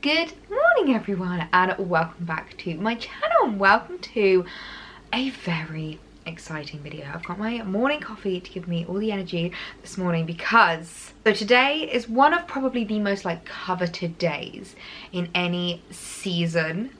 Good morning everyone and welcome back to my channel and welcome to a very exciting video. I've got my morning coffee to give me all the energy this morning because today is one of probably the most coveted days in any season,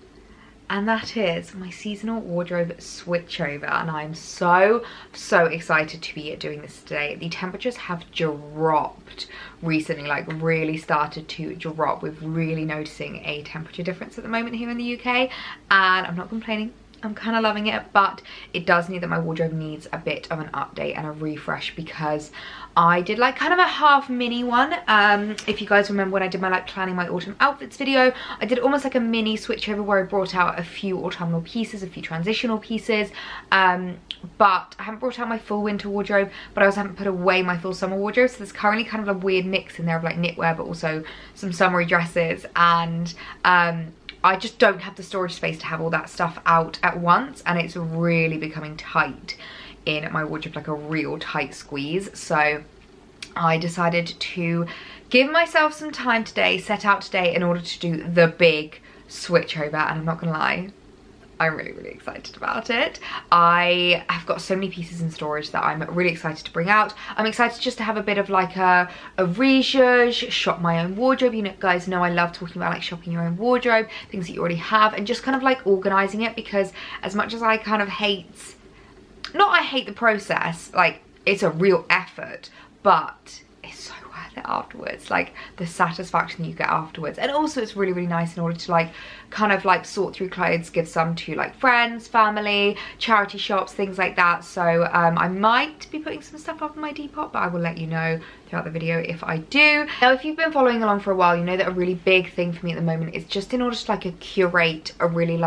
and that is my seasonal wardrobe switchover, and I'm so excited to be doing this today. The temperatures have dropped recently, really started to drop. We're really noticing a temperature difference at the moment here in the UK, and I'm not complaining. I'm kind of loving it, but it does mean that my wardrobe needs a bit of an update and a refresh because I did kind of a half mini one. If you guys remember when I did my planning my autumn outfits video, I did almost a mini switchover where I brought out a few autumnal pieces, a few transitional pieces, but I haven't brought out my full winter wardrobe, but I also haven't put away my full summer wardrobe. So there's currently kind of a weird mix in there of knitwear, but also some summery dresses, and I just don't have the storage space to have all that stuff out at once, and it's really becoming tight in my wardrobe, like a real tight squeeze. So I decided to give myself some time today, set out today in order to do the big switchover, and I'm not gonna lie, I'm really excited about it. I have got so many pieces in storage that I'm really excited to bring out. I'm excited just to have a bit of a rezhuzh, shop my own wardrobe. You guys know I love talking about shopping your own wardrobe, things that you already have, and just kind of organizing it, because as much as I kind of hate, I hate the process, it's a real effort, but it's so worth it afterwards, the satisfaction you get afterwards. And also it's really nice in order to kind of sort through clothes, give some to friends, family, charity shops, things like that. So I might be putting some stuff up in my Depop, but I will let you know throughout the video if I do. Now, if you've been following along for a while, you know that a really big thing for me at the moment is just in order to curate a really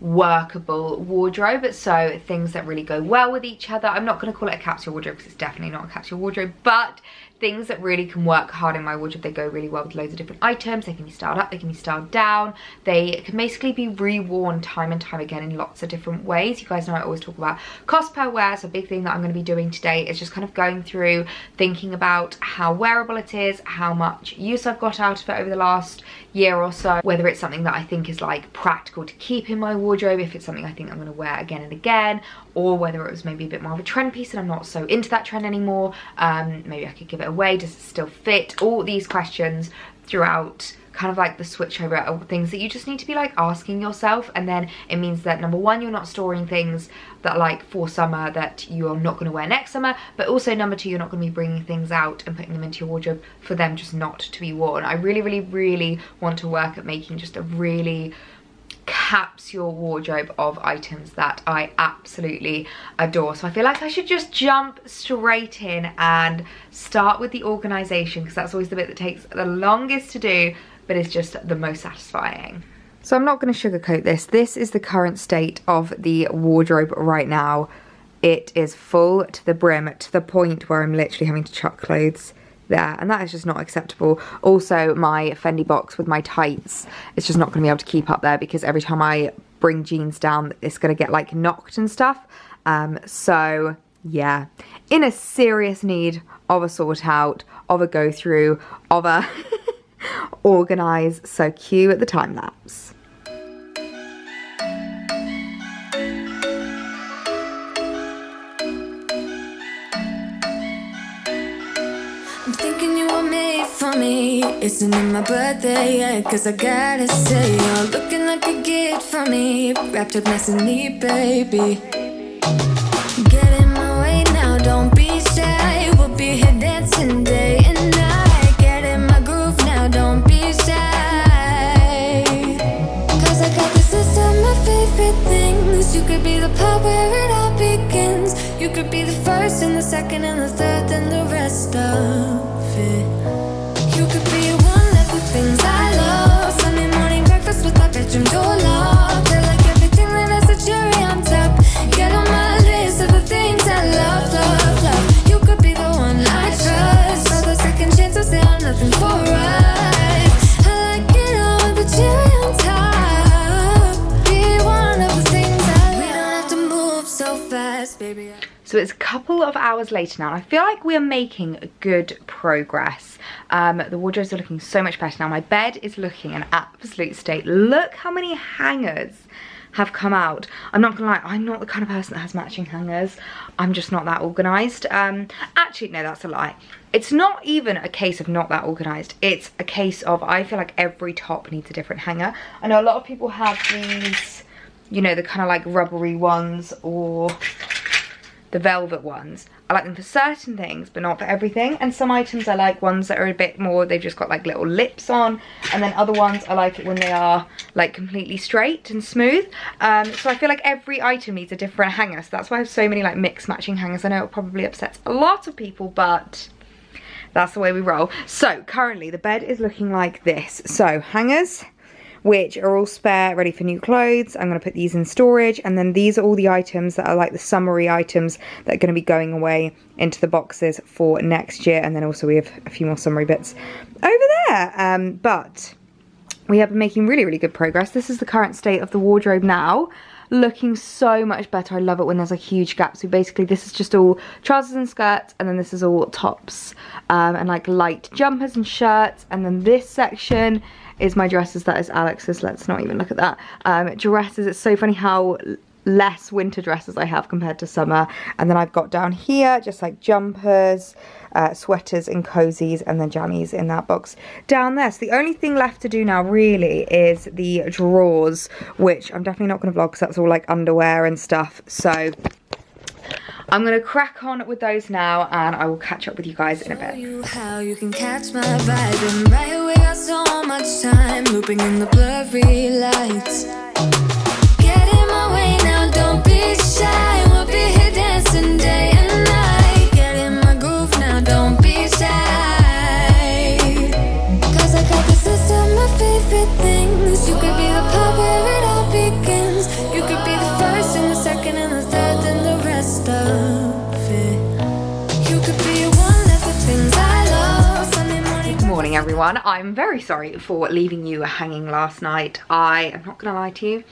workable wardrobe, so things that really go well with each other. I'm not going to call it a capsule wardrobe because it's definitely not a capsule wardrobe, but things that really can work hard in my wardrobe. They go really well with loads of different items. They can be styled up, they can be styled down, they can basically be reworn time and time again in lots of different ways. You guys know I always talk about cost per wear, so a big thing that I'm going to be doing today is just kind of going through, thinking about how wearable it is, how much use I've got out of it over the last year or so, whether it's something that I think is practical to keep in my wardrobe, if it's something I think I'm going to wear again and again, or whether it was maybe a bit more of a trend piece and I'm not so into that trend anymore. Maybe I could give it away. Does it still fit? All these questions throughout kind of the switchover are things that you just need to be asking yourself, and then it means that number one, you're not storing things that for summer that you're not going to wear next summer, but also number two, you're not going to be bringing things out and putting them into your wardrobe for them just not to be worn. I really want to work at making just a really capsule wardrobe of items that I absolutely adore. So I feel like I should just jump straight in and start with the organization, because that's always the bit that takes the longest to do, but is just the most satisfying. So I'm not going to sugarcoat this. This is the current state of the wardrobe right now. It is full to the brim, to the point where I'm literally having to chuck clothes there, and that is just not acceptable. Also, my Fendi box with my tights, it's just not going to be able to keep up there, because every time I bring jeans down, it's going to get knocked and stuff. So yeah, in a serious need of a sort out, of a go through, of a organize. So cue at the time lapse. For me, isn't it my birthday yet? Cause I gotta say, you're looking like a gift for me, wrapped up nice and neat, baby. Get in my way now, don't be shy. We'll be here dancing day and night. Get in my groove now, don't be shy. Cause I got this list of my favorite things. You could be the part where it all begins. You could be the first and the second and the third and the rest of it. You could be one of the things I love. Sunday morning breakfast with our bedroom door locked. I like everything that has a cherry on top. Get on my list of the things I love. You could be the one I trust. All the second chances, they are nothing for us. I like it all with the cherry on top. Be one of the things I love. We don't have to move so fast, baby. So So it's a couple of hours later now, and I feel like we are making good progress. The wardrobes are looking so much better now. My bed is looking an absolute state. Look how many hangers have come out. I'm not gonna lie, I'm not the kind of person that has matching hangers. I'm just not that organised. Actually, no, that's a lie. It's not even a case of not that organised. It's a case of, I feel like every top needs a different hanger. I know a lot of people have these, you know, the kind of like rubbery ones or the velvet ones. I like them for certain things, but not for everything. And some items I like ones that are a bit more, they've just got like little lips on. And then other ones I like it when they are like completely straight and smooth. So I feel like every item needs a different hanger. So that's why I have so many like mixed matching hangers. I know it probably upsets a lot of people, but that's the way we roll. So currently the bed is looking like this. So hangers, which are all spare, ready for new clothes. I'm gonna put these in storage, and then these are all the items that are like the summery items that are gonna be going away into the boxes for next year. And then also we have a few more summery bits over there. But we have been making really, really good progress. This is the current state of the wardrobe now. Looking so much better. I love it when there's like huge gaps. So basically this is just all trousers and skirts, and then this is all tops and like light jumpers and shirts. And then this section is my dresses. That is Alex's. Let's not even look at that. Dresses. It's so funny how less winter dresses I have compared to summer. And then I've got down here just like jumpers, sweaters and cozies, and then jammies in that box down there. So the only thing left to do now really is the drawers, which I'm definitely not going to vlog because that's all like underwear and stuff. So I'm gonna crack on with those now, and I will catch up with you guys in a bit. You how you can catch my vibe, and right away got so much time looping in the blurry lights. Get in my way now, don't be shy. We'll be here dancing day and night. Get in my groove now, don't be shy. Cause I got this list of my favorite things. You could be the part where it all begins. You could be the first and the second and the third and the rest of it. You could be one of the things I love. Sunday morning. Good morning everyone. I'm very sorry for leaving you hanging last night. I am not gonna lie to you,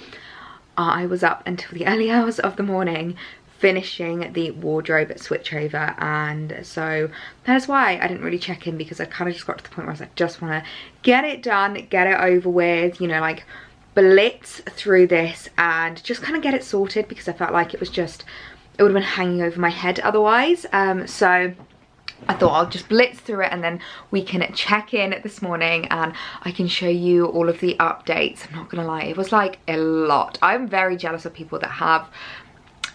I was up until the early hours of the morning finishing the wardrobe switchover, and so that's why I didn't really check in, because I kind of just got to the point where I was like, I just want to get it done, get it over with, you know, like blitz through this and just kind of get it sorted, because I felt like it was just, it would have been hanging over my head otherwise. So I thought I'll just blitz through it, and then we can check in this morning and I can show you all of the updates. I'm not gonna lie, it was like a lot. I'm very jealous of people that have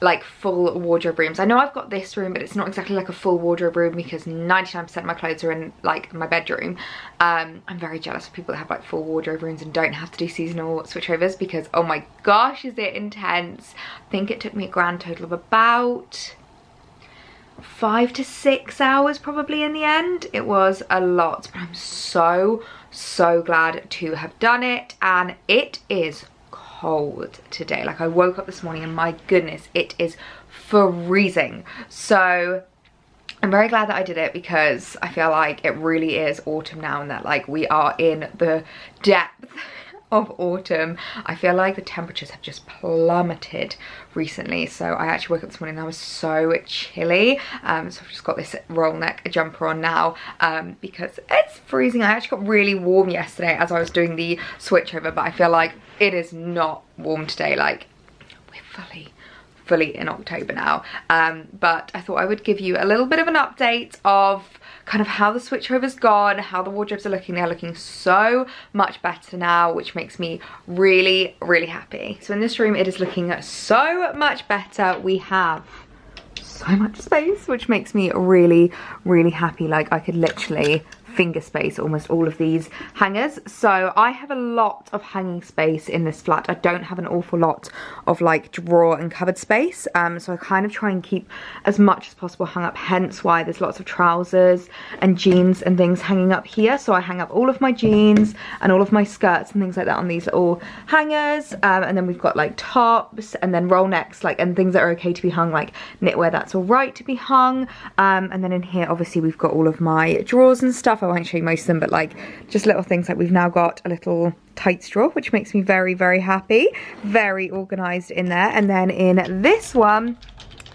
like full wardrobe rooms. I know I've got this room, but it's not exactly like a full wardrobe room because 99% of my clothes are in like my bedroom. I'm very jealous of people that have like full wardrobe rooms and don't have to do seasonal switchovers, because oh my gosh, is it intense. I think it took me a grand total of about 5 to 6 hours probably in the end. It was a lot, but I'm so glad to have done it. And it is cold today. Like I woke up this morning and my goodness, it is freezing. So I'm very glad that I did it, because I feel like it really is autumn now, and that like we are in the depth of autumn. I feel like the temperatures have just plummeted recently. So I actually woke up this morning and I was so chilly. So I've just got this roll neck jumper on now because it's freezing. I actually got really warm yesterday as I was doing the switchover, but I feel like it is not warm today. Like we're fully in October now. But I thought I would give you a little bit of an update of kind of how the switchover's gone, how the wardrobes are looking. They're looking so much better now, which makes me really happy. So in this room it is looking so much better. We have so much space, which makes me really happy. Like I could literally finger space almost all of these hangers. So I have a lot of hanging space in this flat. I don't have an awful lot of like drawer and cupboard space, so I kind of try and keep as much as possible hung up, hence why there's lots of trousers and jeans and things hanging up here. So I hang up all of my jeans and all of my skirts and things like that on these little hangers, and then we've got like tops and then roll necks, like, and things that are okay to be hung, like knitwear that's all right to be hung, and then in here obviously we've got all of my drawers and stuff. I won't show you most of them, but like just little things, like we've now got a little tights drawer, which makes me very happy, very organized in there. And then in this one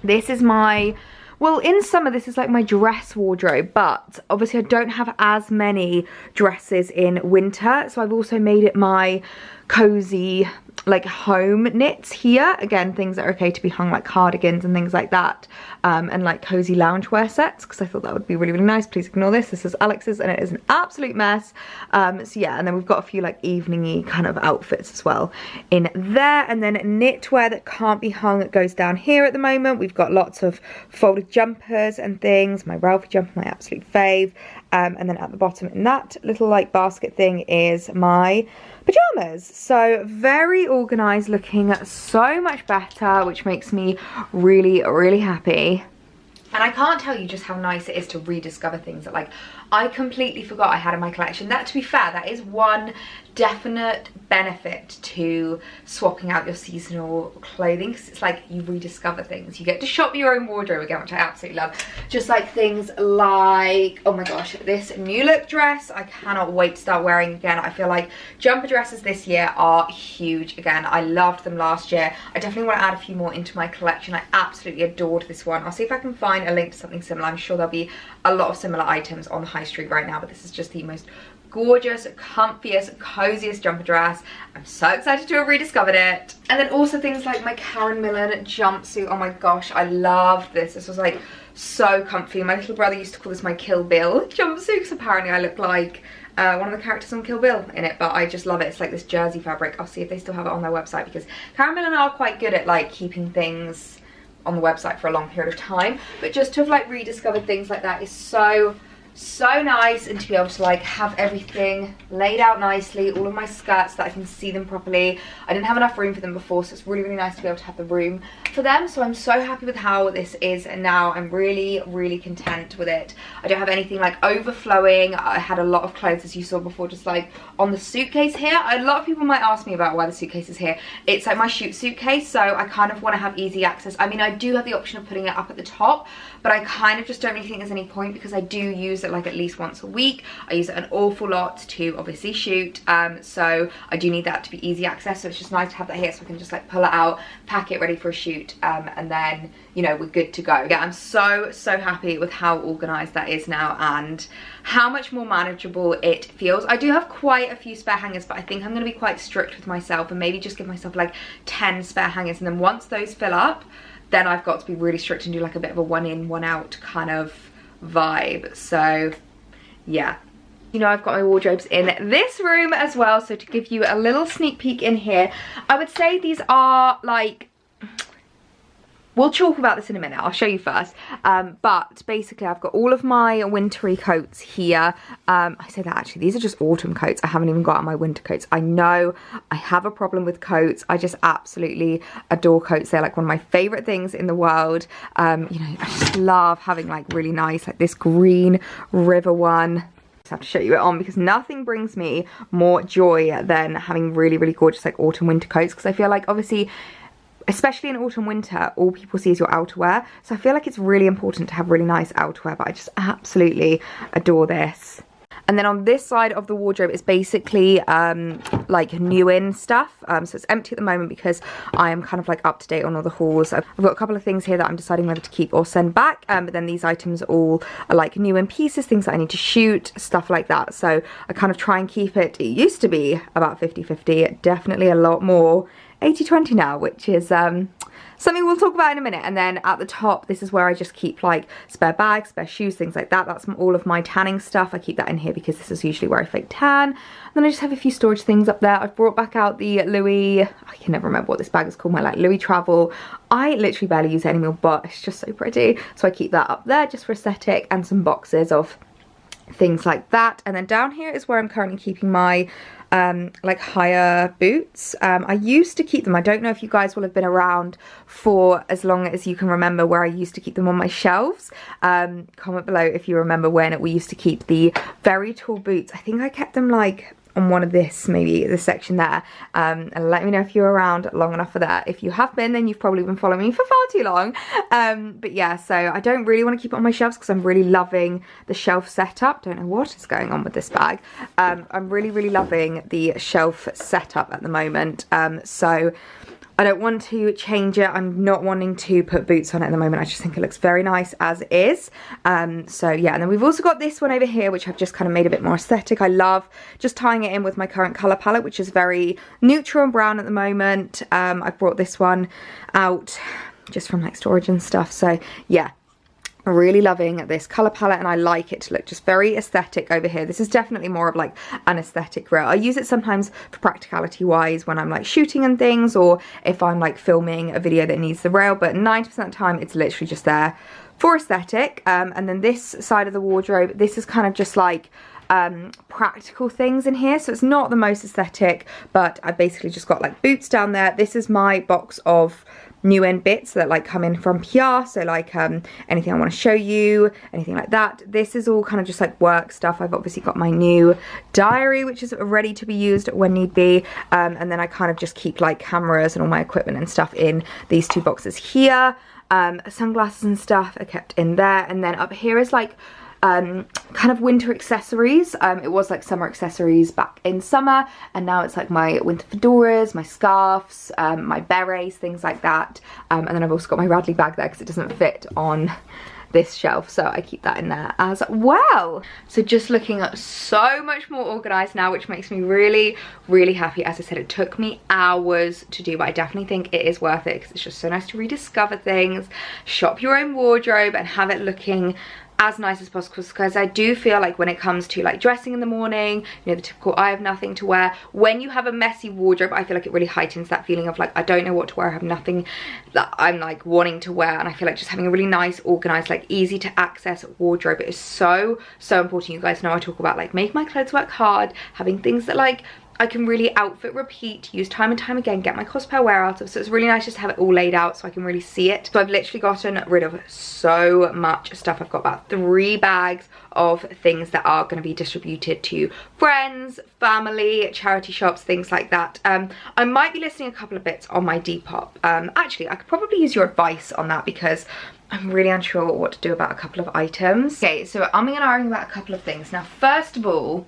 This is my, well, in summer this is like my dress wardrobe, but obviously I don't have as many dresses in winter, so I've also made it my cozy like home knits here. Again, things that are okay to be hung, like cardigans and things like that, and like cozy loungewear sets, because I thought that would be really, really nice. Please ignore this. This is Alex's and it is an absolute mess. So yeah, and then we've got a few like evening-y kind of outfits as well in there. And then knitwear that can't be hung, it goes down here at the moment. We've got lots of folded jumpers and things. My Ralphie jumper, my absolute fave. And then at the bottom in that little like basket thing is my pajamas. So very organized, looking so much better, which makes me really, really happy. And I can't tell you just how nice it is to rediscover things that like I completely forgot I had in my collection. That, to be fair, that is one definite benefit to swapping out your seasonal clothing, because it's like you rediscover things. You get to shop your own wardrobe again, which I absolutely love. Just like things like, oh my gosh, this new look dress, I cannot wait to start wearing again. I feel like jumper dresses this year are huge again. I loved them last year. I definitely want to add a few more into my collection. I absolutely adored this one. I'll see if I can find a link to something similar. I'm sure there'll be a lot of similar items on the high street right now, but this is just the most gorgeous, comfiest, coziest jumper dress. I'm so excited to have rediscovered it. And then also things like my Karen Millen jumpsuit. Oh my gosh, I loved this. This was like so comfy. My little brother used to call this my Kill Bill jumpsuit, because apparently I look like one of the characters on Kill Bill in it, but I just love it. It's like this jersey fabric. I'll see if they still have it on their website, because Karen Millen are quite good at like keeping things on the website for a long period of time. But just to have like rediscovered things like that is so nice, and to be able to like have everything laid out nicely, all of my skirts that I can see them properly. I didn't have enough room for them before, so it's really, really nice to be able to have the room for them. So I'm so happy with how this is now. I'm really, really content with it. I don't have anything like overflowing. I had a lot of clothes, as you saw before, just like on the suitcase here. A lot of people might ask me about why the suitcase is here. It's like my shoot suitcase, so I kind of want to have easy access. I mean, I do have the option of putting it up at the top, but I kind of just don't really think there's any point, because I do use it like at least once a week. I use it an awful lot to obviously shoot, so I do need that to be easy access. So it's just nice to have that here, so I can just like pull it out, pack it ready for a shoot, and then, you know, we're good to go. Yeah, I'm so happy with how organized that is now and how much more manageable it feels. I do have quite a few spare hangers, but I think I'm going to be quite strict with myself and maybe just give myself like 10 spare hangers, and then once those fill up, then I've got to be really strict and do like a bit of a one in, one out kind of vibe. So yeah, you know, I've got my wardrobes in this room as well. So to give you a little sneak peek in here, I would say these are like, we'll talk about this in a minute, I'll show you first, but basically I've got all of my wintry coats here. I say that actually, these are just autumn coats. I haven't even got out my winter coats. I know I have a problem with coats. I just absolutely adore coats. They're like one of my favorite things in the world. You know, I just love having like really nice, like this green river one. I have to show you it on, because nothing brings me more joy than having really, really gorgeous like autumn winter coats, because I feel like obviously, especially in autumn winter, all people see is your outerwear. So I feel like it's really important to have really nice outerwear, but I just absolutely adore this. And then on this side of the wardrobe is basically like new in stuff. So it's empty at the moment because I am kind of like up to date on all the hauls. I've got a couple of things here that I'm deciding whether to keep or send back. But then these items all are like new in pieces, things that I need to shoot, stuff like that. So I kind of try and keep it. It used to be about 50-50, definitely a lot more 80-20 now, which is something we'll talk about in a minute. And then at the top, this is where I just keep like spare bags, spare shoes, things like that. That's all of my tanning stuff. I keep that in here because this is usually where I fake tan. And then I just have a few storage things up there. I've brought back out the Louis, I can never remember what this bag is called, my like Louis Travel. I literally barely use it anymore, but it's just so pretty. So I keep that up there just for aesthetic, and some boxes of things like that. And then down here is where I'm currently keeping my like higher boots. I used to keep them, I don't know if you guys will have been around for as long as you can remember, where I used to keep them on my shelves. Comment below if you remember when we used to keep the very tall boots. I think I kept them like on one of this, maybe this section there, and let me know if you're around long enough for that. If you have been, then you've probably been following me for far too long. But yeah, so I don't really want to keep it on my shelves because I'm really loving the shelf setup. Don't know what is going on with this bag. I'm really loving the shelf setup at the moment. So I don't want to change it. I'm not wanting to put boots on it at the moment. I just think it looks very nice as is. So yeah, and then we've also got this one over here, which I've just kind of made a bit more aesthetic. I love just tying it in with my current colour palette, which is very neutral and brown at the moment. I've brought this one out just from like storage and stuff. So yeah, really loving this colour palette, and I like it to look just very aesthetic over here. This is definitely more of like an aesthetic rail. I use it sometimes for practicality wise when I'm like shooting and things, or if I'm like filming a video that needs the rail, but 90% of the time it's literally just there for aesthetic. And then this side of the wardrobe, this is kind of just like practical things in here, so it's not the most aesthetic, but I basically just got like boots down there. This is my box of new end bits that like come in from PR, so like anything I want to show you, anything like that. This is all kind of just like work stuff. I've obviously got my new diary, which is ready to be used when need be, and then I kind of just keep like cameras and all my equipment and stuff in these two boxes here. Sunglasses and stuff are kept in there, and then up here is like kind of winter accessories. It was like summer accessories back in summer, and now it's like my winter fedoras, my scarves, my berets, things like that. And then I've also got my Radley bag there because it doesn't fit on this shelf, so I keep that in there as well. So just looking at so much more organized now, which makes me really, really happy. As I said, it took me hours to do, but I definitely think it is worth it because it's just so nice to rediscover things, shop your own wardrobe and have it looking as nice as possible, because I do feel like when it comes to like dressing in the morning, you know, the typical I have nothing to wear, when you have a messy wardrobe, I feel like it really heightens that feeling of like I don't know what to wear, I have nothing that I'm like wanting to wear. And I feel like just having a really nice, organized, like easy to access wardrobe is so important. You guys know I talk about like make my clothes work hard, having things that like I can really outfit, repeat, use time and time again, get my cosplay wear out of. So it's really nice just to have it all laid out so I can really see it. So I've literally gotten rid of so much stuff. I've got about 3 bags of things that are going to be distributed to friends, family, charity shops, things like that. I might be listing a couple of bits on my Depop. Actually, I could probably use your advice on that because I'm really unsure what to do about a couple of items. Okay, so I'm going to argue about a couple of things. Now, first of all,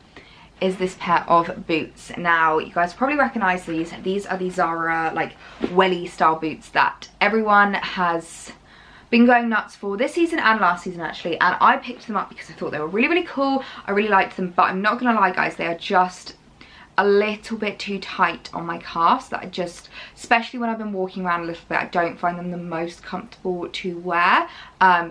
is this pair of boots. Now you guys probably recognize these. These are the Zara like welly style boots that everyone has been going nuts for this season and last season actually, and I picked them up because I thought they were really, really cool. I really liked them, but I'm not gonna lie guys, they are just a little bit too tight on my calves, that I just, especially when I've been walking around a little bit, I don't find them the most comfortable to wear,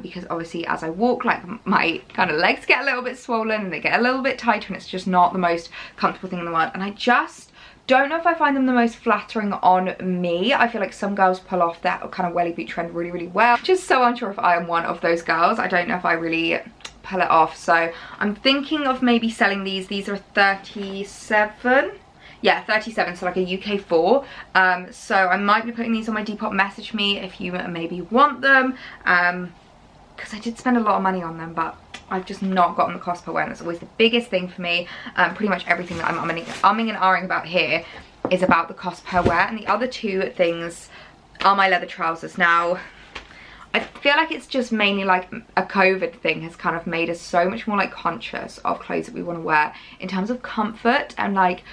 because obviously as I walk, like my kind of legs get a little bit swollen and they get a little bit tighter, and it's just not the most comfortable thing in the world. And I just don't know if I find them the most flattering on me. I feel like some girls pull off that kind of welly boot trend really, really well. Just so unsure if I am one of those girls. I don't know if I really pull it off, so I'm thinking of maybe selling these. These are 37, yeah, 37, so like a UK 4. So I might be putting these on my Depop. Message me if you maybe want them, because I did spend a lot of money on them, but I've just not gotten the cost per wear, and that's always the biggest thing for me. Pretty much everything that I'm umming and ahhing about here is about the cost per wear. And the other 2 things are my leather trousers. Now I feel like it's just mainly like a COVID thing has kind of made us so much more like conscious of clothes that we want to wear in terms of comfort, and like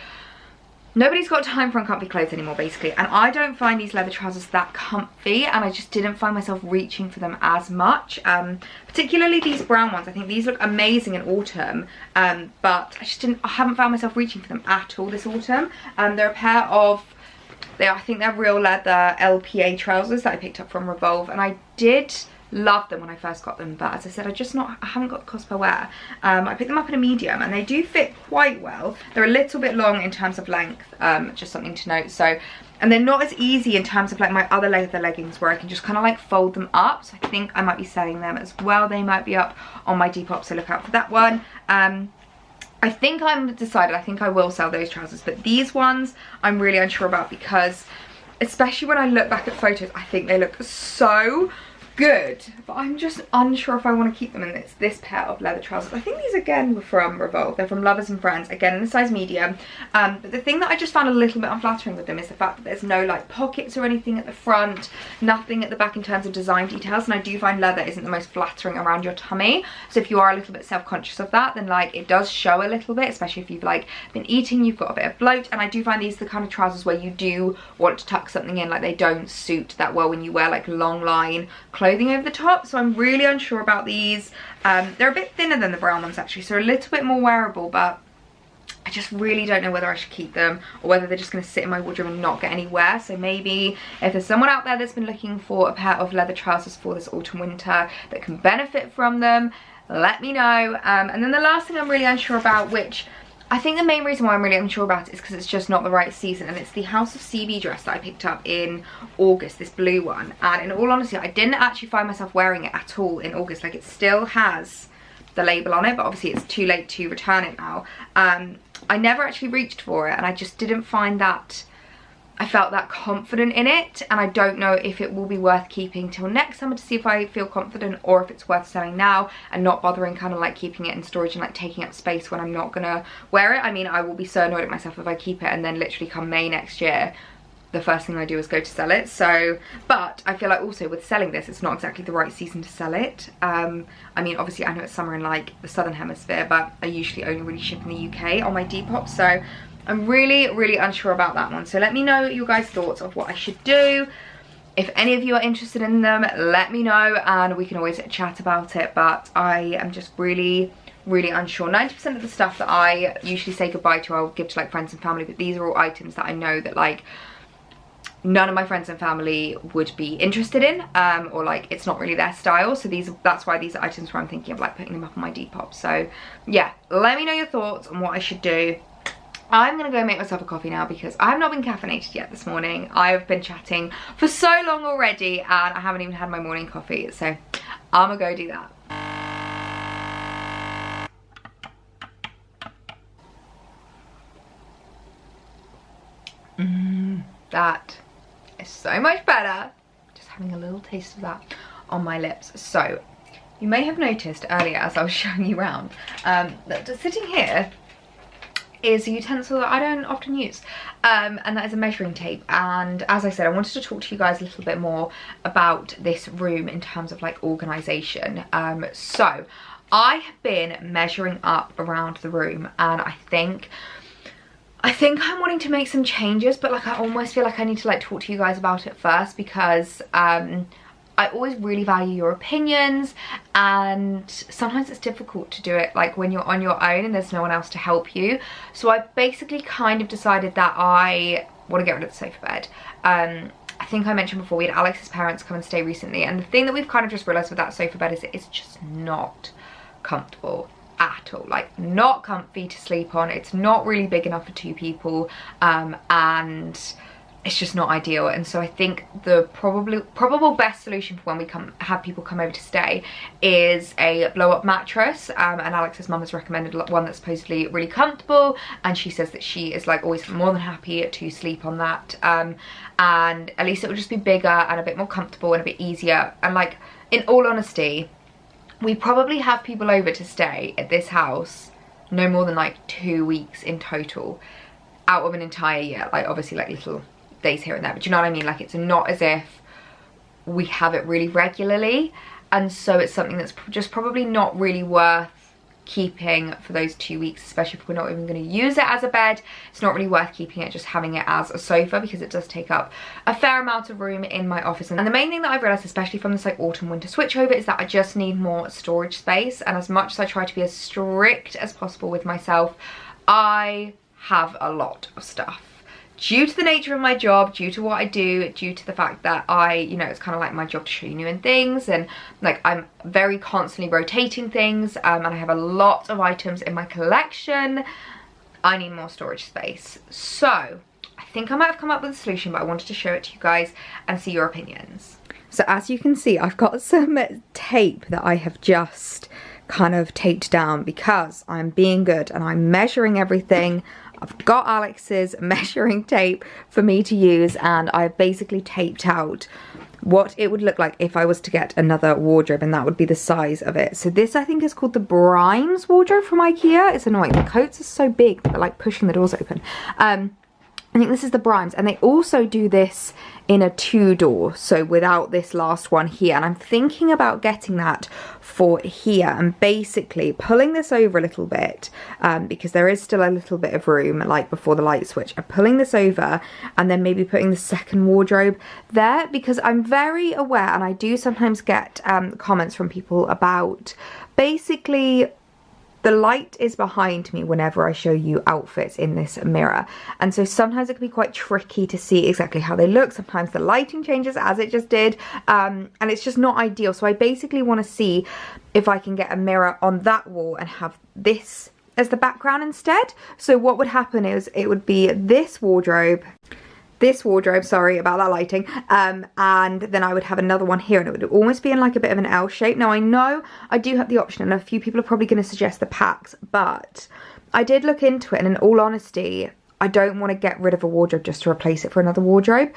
nobody's got time for uncomfy clothes anymore basically, and I don't find these leather trousers that comfy, and I just didn't find myself reaching for them as much, particularly these brown ones. I think these look amazing in autumn, but I haven't found myself reaching for them at all this autumn. They're a pair of, I think they're real leather LPA trousers that I picked up from Revolve, and I did love them when I first got them, but as I said, I haven't got the cost per wear. I picked them up in a medium and they do fit quite well. They're a little bit long in terms of length, just something to note. So, and they're not as easy in terms of like my other leather leggings where I can just kind of like fold them up. So I think I might be selling them as well. They might be up on my Depop, so look out for that one. I think I'm decided, I think I will sell those trousers, but these ones I'm really unsure about, because especially when I look back at photos, I think they look so good, but I'm just unsure if I want to keep them. In this pair of leather trousers. I think these again were from Revolve. They're from Lovers and Friends, again in a size medium. But the thing that I just found a little bit unflattering with them is the fact that there's no like pockets or anything at the front, nothing at the back in terms of design details, and I do find leather isn't the most flattering around your tummy. So if you are a little bit self-conscious of that, then like it does show a little bit, especially if you've like been eating, you've got a bit of bloat. And I do find these the kind of trousers where you do want to tuck something in, like they don't suit that well when you wear like long line clothing over the top. So I'm really unsure about these. They're a bit thinner than the brown ones actually, so a little bit more wearable, but I just really don't know whether I should keep them or whether they're just going to sit in my wardrobe and not get anywhere. So maybe if there's someone out there that's been looking for a pair of leather trousers for this autumn winter that can benefit from them, let me know. And then the last thing I'm really unsure about, which I think the main reason why I'm really unsure about it is because it's just not the right season, and it's the House of CB dress that I picked up in August, this blue one. And in all honesty, I didn't actually find myself wearing it at all in August. Like, it still has the label on it, but obviously it's too late to return it now. I never actually reached for it, and I just didn't find that I felt that confident in it, and I don't know if it will be worth keeping till next summer to see if I feel confident, or if it's worth selling now and not bothering kind of like keeping it in storage and like taking up space when I'm not gonna wear it. I mean, I will be so annoyed at myself if I keep it and then literally come May next year the first thing I do is go to sell it. So, but I feel like also with selling this, it's not exactly the right season to sell it. I mean, obviously I know it's summer in like the southern hemisphere, but I usually only really ship in the UK on my Depop, so I'm really unsure about that one. So let me know your guys' thoughts of what I should do. If any of you are interested in them, let me know and we can always chat about it. But I am just really unsure. 90% of the stuff that I usually say goodbye to, I'll give to like friends and family, but these are all items that I know that like none of my friends and family would be interested in, or like it's not really their style. So that's why these are items where I'm thinking of like putting them up on my Depop. So yeah, let me know your thoughts on what I should do. I'm gonna go make myself a coffee now because I have not been caffeinated yet this morning. I've been chatting for so long already and I haven't even had my morning coffee, so I'm gonna go do that. That is so much better. Just having a little taste of that on my lips. So you may have noticed earlier as I was showing you around that just sitting here is a utensil that I don't often use, and that is a measuring tape. And as I said, I wanted to talk to you guys a little bit more about this room in terms of like organisation. So I have been measuring up around the room, and I think I'm wanting to make some changes, but like I almost feel like I need to like talk to you guys about it first, because I always really value your opinions, and sometimes it's difficult to do it like when you're on your own and there's no one else to help you. So I've basically kind of decided that I want to get rid of the sofa bed. I think I mentioned before we had Alex's parents come and stay recently, and the thing that we've kind of just realised with that sofa bed is it's just not comfortable at all. Like, not comfy to sleep on. It's not really big enough for two people, and it's just not ideal. And so I think the probable best solution for when we have people come over to stay is a blow up mattress, and Alex's mum has recommended one that's supposedly really comfortable, and she says that she is like always more than happy to sleep on that, and at least it will just be bigger and a bit more comfortable and a bit easier. And like, in all honesty, we probably have people over to stay at this house no more than like 2 weeks in total out of an entire year. Like, obviously like little days here and there, but you know what I mean? Like, it's not as if we have it really regularly, and so it's something that's just probably not really worth keeping for those 2 weeks, especially if we're not even going to use it as a bed. It's not really worth keeping it, just having it as a sofa, because it does take up a fair amount of room in my office. And the main thing that I've realised, especially from this like autumn winter switchover, is that I just need more storage space. And as much as I try to be as strict as possible with myself, I have a lot of stuff. Due to the nature of my job, due to what I do, due to the fact that you know, it's kind of like my job to show you new things, and like I'm very constantly rotating things, and I have a lot of items in my collection, I need more storage space. So I think I might have come up with a solution, but I wanted to show it to you guys and see your opinions. So as you can see, I've got some tape that I have just kind of taped down because I'm being good and I'm measuring everything. I've got Alex's measuring tape for me to use, and I've basically taped out what it would look like if I was to get another wardrobe, and that would be the size of it. So this I think is called the Brimes wardrobe from IKEA. It's annoying, the coats are so big that they're like pushing the doors open. I think this is the Brimes, and they also do this in a 2-door, so without this last one here, and I'm thinking about getting that for here and basically pulling this over a little bit, because there is still a little bit of room like before the light switch, and pulling this over and then maybe putting the second wardrobe there, because I'm very aware, and I do sometimes get comments from people about basically the light is behind me whenever I show you outfits in this mirror, and so sometimes it can be quite tricky to see exactly how they look. Sometimes the lighting changes, as it just did, and it's just not ideal. So I basically want to see if I can get a mirror on that wall and have this as the background instead. So what would happen is it would be this wardrobe, sorry about that lighting, and then I would have another one here, and it would almost be in like a bit of an L shape. Now I know I do have the option, and a few people are probably going to suggest the packs, but I did look into it, and in all honesty, I don't want to get rid of a wardrobe just to replace it for another wardrobe.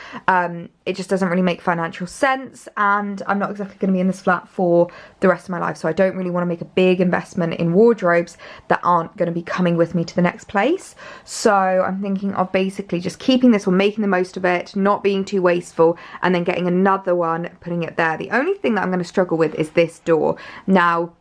It just doesn't really make financial sense, and I'm not exactly going to be in this flat for the rest of my life, so I don't really want to make a big investment in wardrobes that aren't going to be coming with me to the next place. So I'm thinking of basically just keeping this one, making the most of it, not being too wasteful, and then getting another one, putting it there. The only thing that I'm going to struggle with is this door. Now,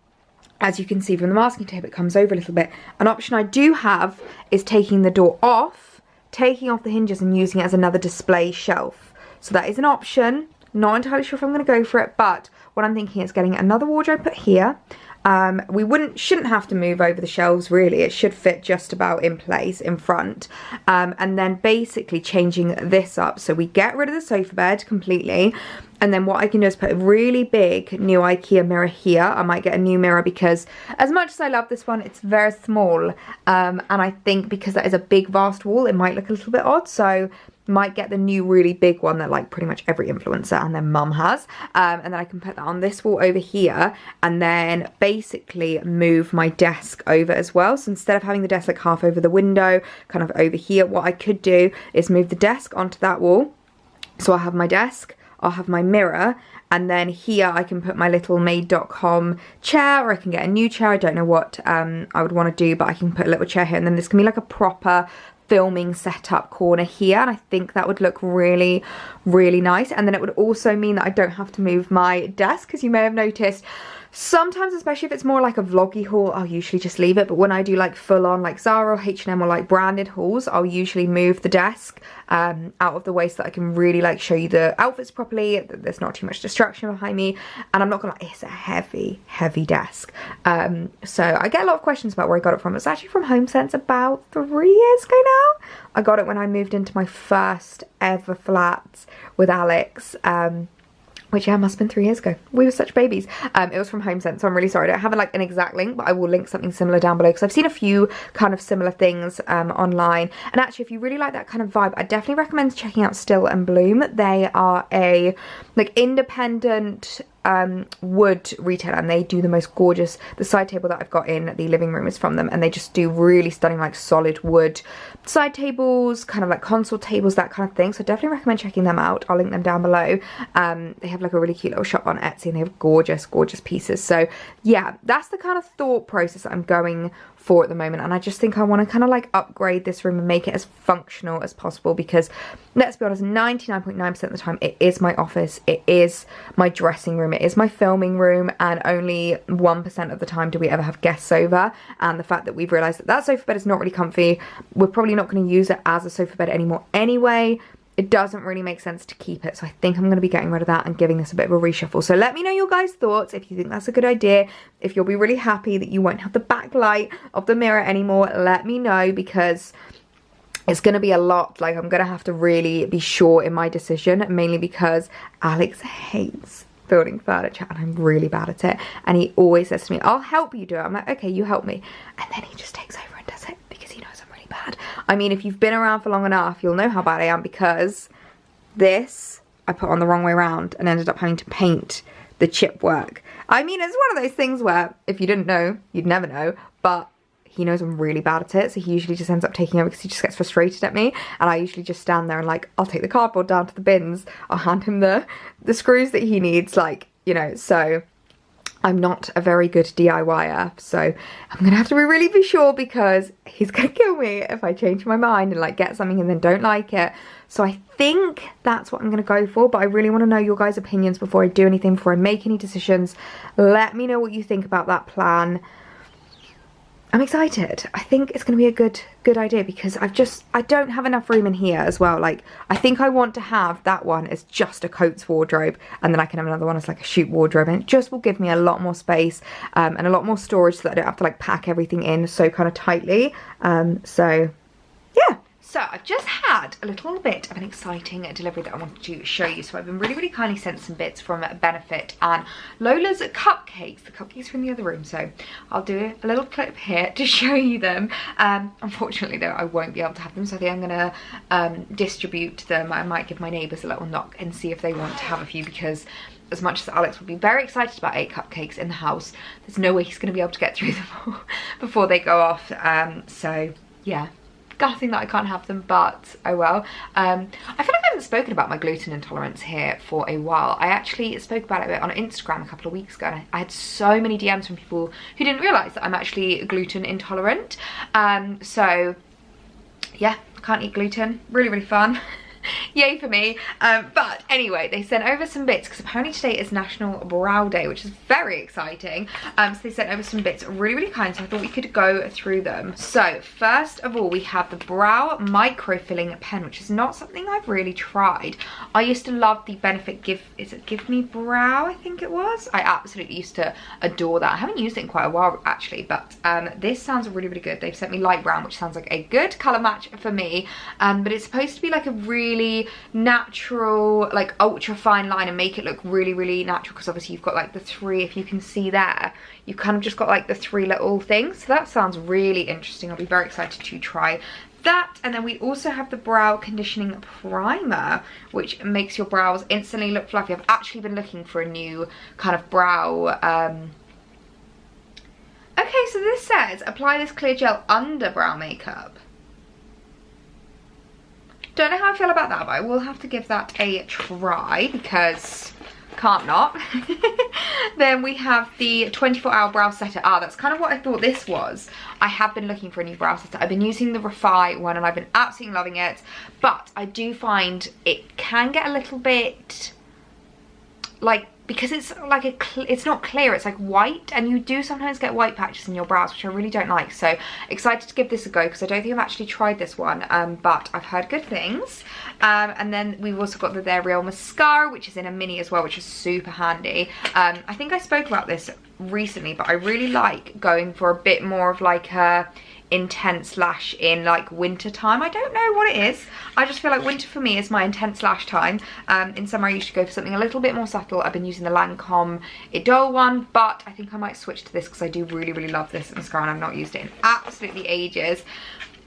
as you can see from the masking tape, it comes over a little bit. An option I do have is taking the door off, taking off the hinges and using it as another display shelf. So that is an option. Not entirely sure if I'm going to go for it, but what I'm thinking is getting another wardrobe put here. We shouldn't have to move over the shelves really, it should fit just about in place in front, and then basically changing this up so we get rid of the sofa bed completely, and then what I can do is put a really big new IKEA mirror here. I might get a new mirror because as much as I love this one, it's very small, and I think because that is a big vast wall, it might look a little bit odd, so might get the new really big one that like pretty much every influencer and their mum has, and then I can put that on this wall over here, and then basically move my desk over as well. So instead of having the desk like half over the window, kind of over here, what I could do is move the desk onto that wall. So I'll have my desk, I'll have my mirror, and then here I can put my little made.com chair, or I can get a new chair. I don't know what I would want to do, but I can put a little chair here, and then this can be like a proper filming setup corner here, and I think that would look really, really nice. And then it would also mean that I don't have to move my desk, because you may have noticed sometimes, especially if it's more like a vloggy haul, I'll usually just leave it, but when I do like full on like Zara or H&M or like branded hauls, I'll usually move the desk out of the way so that I can really like show you the outfits properly, that there's not too much distraction behind me, and I'm not gonna lie, it's a heavy desk. So I get a lot of questions about where I got it from. It's actually from HomeSense about 3 years ago now. I got it when I moved into my first ever flat with Alex, which yeah, must have been 3 years ago. We were such babies. It was from HomeSense, so I'm really sorry. I don't have like an exact link, but I will link something similar down below, because I've seen a few kind of similar things online. And actually, if you really like that kind of vibe, I definitely recommend checking out Still and Bloom. They are a like independent wood retailer, and they do the most gorgeous, the side table that I've got in the living room is from them, and they just do really stunning like solid wood side tables, kind of like console tables, that kind of thing. So definitely recommend checking them out. I'll link them down below. They have like a really cute little shop on Etsy, and they have gorgeous pieces. So yeah, that's the kind of thought process that I'm going for at the moment, and I just think I want to kind of like upgrade this room and make it as functional as possible, because let's be honest, 99.9% of the time it is my office, it is my dressing room, it is my filming room, and only 1% of the time do we ever have guests over. And the fact that we've realised that that sofa bed is not really comfy, we're probably not going to use it as a sofa bed anymore anyway, it doesn't really make sense to keep it. So I think I'm going to be getting rid of that and giving this a bit of a reshuffle. So let me know your guys' thoughts, if you think that's a good idea, if you'll be really happy that you won't have the backlight of the mirror anymore. Let me know, because it's going to be a lot. Like, I'm going to have to really be sure in my decision, mainly because Alex hates building furniture and I'm really bad at it, and he always says to me, I'll help you do it. I'm like, okay, you help me, and then he just takes over and does it because he knows I'm really bad. I mean, if you've been around for long enough, you'll know how bad I am, because this I put on the wrong way around and ended up having to paint the chip work. I mean, it's one of those things where if you didn't know, you'd never know, but he knows I'm really bad at it, so he usually just ends up taking over because he just gets frustrated at me, and I usually just stand there and like, I'll take the cardboard down to the bins, I'll hand him the screws that he needs, like, you know, so I'm not a very good DIYer, so I'm gonna have to really be sure, because he's gonna kill me if I change my mind and like get something and then don't like it. So I think that's what I'm gonna go for, but I really wanna know your guys' opinions before I do anything, before I make any decisions. Let me know what you think about that plan. I'm excited. I think it's going to be a good idea, because I don't have enough room in here as well. Like, I think I want to have that one as just a coats wardrobe, and then I can have another one as like a shoot wardrobe, and it just will give me a lot more space and a lot more storage, so that I don't have to like pack everything in so kind of tightly. So yeah. So I've just had a little bit of an exciting delivery that I wanted to show you. So I've been really kindly sent some bits from Benefit and Lola's cupcakes. The cupcakes are in the other room, so I'll do a little clip here to show you them. Unfortunately though, I won't be able to have them, so I think I'm gonna distribute them. I might give my neighbours a little knock and see if they want to have a few, because as much as Alex would be very excited about 8 cupcakes in the house, there's no way he's going to be able to get through them all before they go off. So yeah, gutting that I can't have them, but oh well. I feel like I haven't spoken about my gluten intolerance here for a while. I actually spoke about it a bit on Instagram a couple of weeks ago, and I had so many DMs from people who didn't realise that I'm actually gluten intolerant. So yeah, can't eat gluten. Really fun. Yay for me. But anyway, they sent over some bits, because apparently today is National Brow Day, which is very exciting. So they sent over some bits really kind, so I thought we could go through them. So first of all, we have the brow micro filling pen, which is not something I've really tried. I used to love the Benefit Give Me Brow, I think it was. I absolutely used to adore that. I haven't used it in quite a while actually, but this sounds really good. They've sent me light brown, which sounds like a good colour match for me, but it's supposed to be like a really natural, like ultra fine line, and make it look really natural, because obviously you've got like the 3, if you can see there, you kind of just got like the 3 little things. So that sounds really interesting. I'll be very excited to try that. And then we also have the brow conditioning primer, which makes your brows instantly look fluffy. I've actually been looking for a new kind of brow okay, so this says apply this clear gel under brow makeup. Don't know how I feel about that, but I will have to give that a try, because can't not. Then we have the 24-hour brow setter. That's kind of what I thought this was. I have been looking for a new brow setter. I've been using the Refi one and I've been absolutely loving it, but I do find it can get a little bit like, because it's like it's not clear, it's like white, and you do sometimes get white patches in your brows, which I really don't like. So excited to give this a go, because I don't think I've actually tried this one, but I've heard good things. And then we've also got the They're Real mascara, which is in a mini as well, which is super handy. I think I spoke about this recently, but I really like going for a bit more of like a intense lash in like winter time. I don't know what it is, I just feel like winter for me is my intense lash time. In summer I used to go for something a little bit more subtle. I've been using the Lancome Idole one, but I think I might switch to this, because I do really love this mascara and I've not used it in absolutely ages.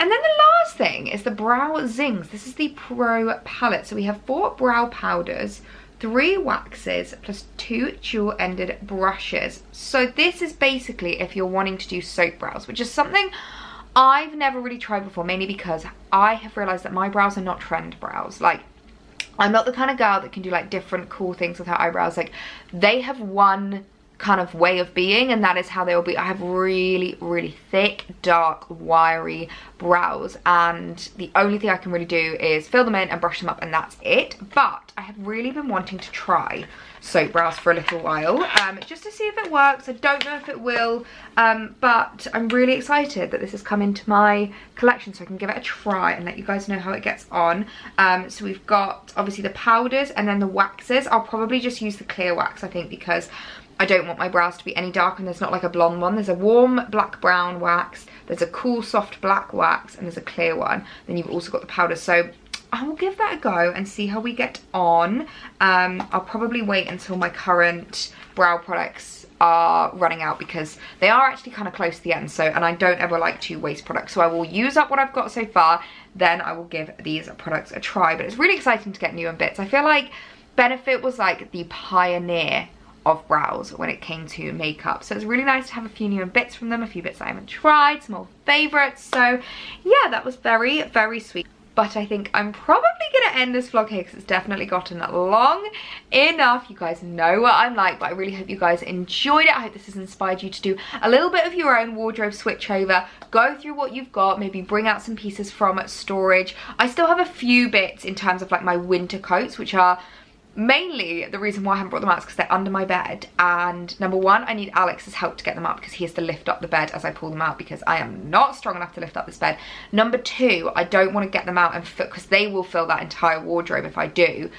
And then the last thing is the Brow Zings. This is the Pro palette. So we have 4 brow powders, 3 waxes, plus 2 dual-ended brushes. So this is basically if you're wanting to do soap brows, which is something I've never really tried before, mainly because I have realised that my brows are not trend brows. Like, I'm not the kind of girl that can do like different cool things with her eyebrows. Like, they have one kind of way of being, and that is how they will be. I have really thick, dark, wiry brows, and the only thing I can really do is fill them in and brush them up, and that's it. But I have really been wanting to try soap brows for a little while, just to see if it works. I don't know if it will, but I'm really excited that this has come into my collection, so I can give it a try and let you guys know how it gets on. So we've got obviously the powders and then the waxes. I'll probably just use the clear wax, I think, because I don't want my brows to be any darker, and there's not like a blonde one. There's a warm black brown wax, there's a cool soft black wax, and there's a clear one. Then you've also got the powder. So I will give that a go and see how we get on. I'll probably wait until my current brow products are running out, because they are actually kind of close to the end. So, and I don't ever like to waste products, so I will use up what I've got so far, then I will give these products a try. But it's really exciting to get new bits. I feel like Benefit was like the pioneer of brows when it came to makeup. So it's really nice to have a few new bits from them, a few bits I haven't tried, some old favourites. So yeah, that was very, very sweet. But I think I'm probably going to end this vlog here because it's definitely gotten long enough. You guys know what I'm like, but I really hope you guys enjoyed it. I hope this has inspired you to do a little bit of your own wardrobe switchover. Go through what you've got, maybe bring out some pieces from storage. I still have a few bits in terms of like my winter coats, which are mainly the reason why I haven't brought them out is because they're under my bed, and number one, I need Alex's help to get them up because he has to lift up the bed as I pull them out because I am not strong enough to lift up this bed. Number two, I don't want to get them out and fit because they will fill that entire wardrobe if I do.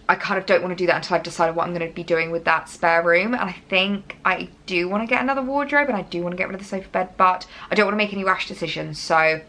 I kind of don't want to do that until I've decided what I'm going to be doing with that spare room, and I think I do want to get another wardrobe and I do want to get rid of the sofa bed, but I don't want to make any rash decisions, so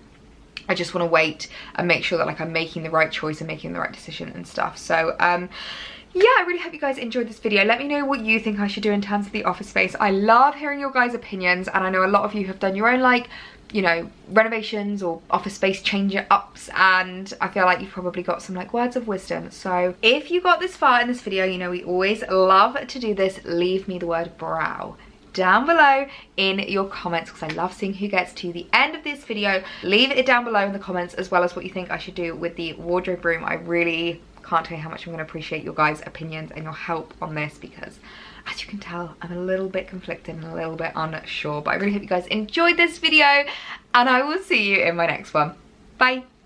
I just want to wait and make sure that like I'm making the right choice and making the right decision and stuff. So yeah, I really hope you guys enjoyed this video. Let me know what you think I should do in terms of the office space. I love hearing your guys' opinions, and I know a lot of you have done your own like, you know, renovations or office space change ups, and I feel like you've probably got some like words of wisdom. So if you got this far in this video, you know we always love to do this. Leave me the word brow down below in your comments because I love seeing who gets to the end of this video. Leave it down below in the comments as well as what you think I should do with the wardrobe room. I really can't tell you how much I'm going to appreciate your guys' opinions and your help on this because as you can tell, I'm a little bit conflicted and a little bit unsure, but I really hope you guys enjoyed this video and I will see you in my next one. Bye.